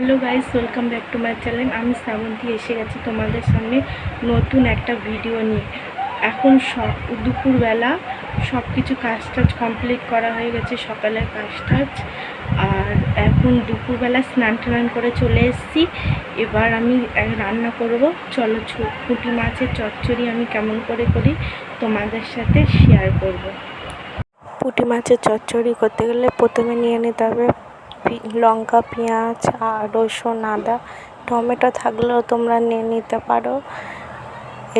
Hello guys, welcome back to my channel. আমি শ্রাবন্তী এসে গেছি তোমাদের সামনে নতুন একটা ভিডিও নিয়ে। এখন দুপুরবেলা সব কিছু কাজ টাজ কমপ্লিট করা হয়ে গেছে, সকালের কাজ টাজ। আর এখন দুপুরবেলা স্নান টান করে চলে এসেছি। এবার আমি রান্না করব। চলো, পুঁটি মাছের চচ্চড়ি আমি কেমন করে করি তোমাদের সাথে শেয়ার করব। পুঁটি মাছের চচ্চড়ি করতে গেলে প্রথমে নিয়ে নিতে হবে লঙ্কা, পেঁয়াজ, রসুন, আদা, টমেটো থাকলেও তোমরা নিয়ে নিতে পারো।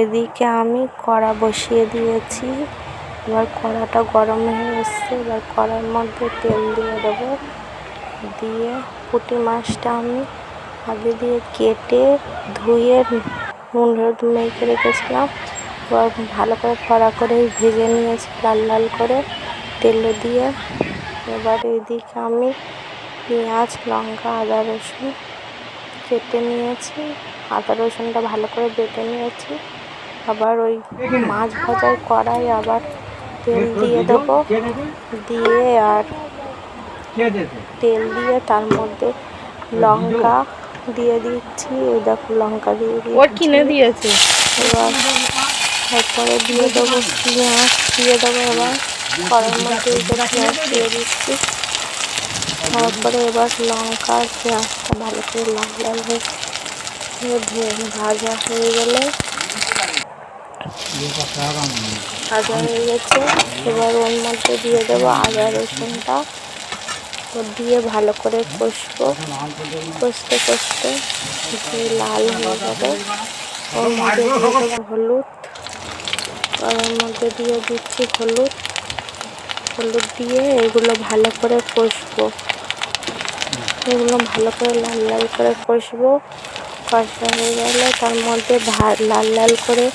এদিকে আমি কড়া বসিয়ে দিয়েছি। এবার কড়াটা গরম হয়ে এসছে। এবার কড়ার মধ্যে তেল দিয়ে দেবো। দিয়ে পুঁটি মাছটা আমি আগে দিয়ে কেটে ধুয়ে নুন হলুদ মেখে রেখেছিলাম। এবার ভালো করে কড়া করে ভেজে নিয়েছি লাল লাল করে তেলে দিয়ে। এবার এদিকে আমি পেঁয়াজ, লঙ্কা, আদা, রসুন কেটে নিয়েছি। আদা রসুনটা ভালো করে বেটে নিয়েছি। আবার ওই মাছ ভাজার কড়াই আবার তেল দিয়ে দেবো। দিয়ে আর তেল দিয়ে তার মধ্যে লঙ্কা দিয়ে দিচ্ছি। ওই দেখো লঙ্কা দিয়ে দিয়েছি। এবার তারপরে দিয়ে দেবো পেঁয়াজ দিয়ে দেবো। এবার কড়ার মধ্যে পেঁয়াজ দিয়ে দিচ্ছি। তারপরে এবার লঙ্কা আর পেঁয়াজটা ভালো করে লাল লাল হয়ে ভাজা হয়ে গেলে গেছে। এবার ওর মধ্যে দিয়ে দেবো আদা রসুনটা দিয়ে ভালো করে কষবো। কষতে কষতে লাল হয়ে যাবে। ওর মধ্যে দিয়ে দেবো হলুদ। ওর মধ্যে দিয়ে দিচ্ছি হলুদ দিয়ে এগুলো ভালো করে কষবো। এগুলো ভালো করে লাল লাল করে কষবো। কষা হয়ে গেলে তার মধ্যে লাল লাল করে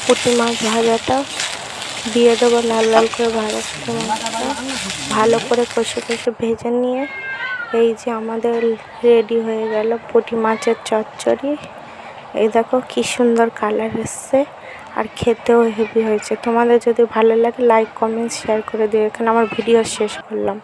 পুঁটি মাছ ভাজাটা দিয়ে দেবো। লাল লাল করে ভাজা পুঁটি মাছটা ভালো করে কষে কষে ভেজে নিয়ে এই যে আমাদের রেডি হয়ে গেল পুঁটি মাছের চচ্চড়ি। এই দেখো কি সুন্দর কালার এসছে, আর খেতেও হেভি হয়েছে। তোমাদের যদি ভালো লাগে লাইক, কমেন্ট, শেয়ার করে দিও। এখানে আমার ভিডিও শেষ করলাম।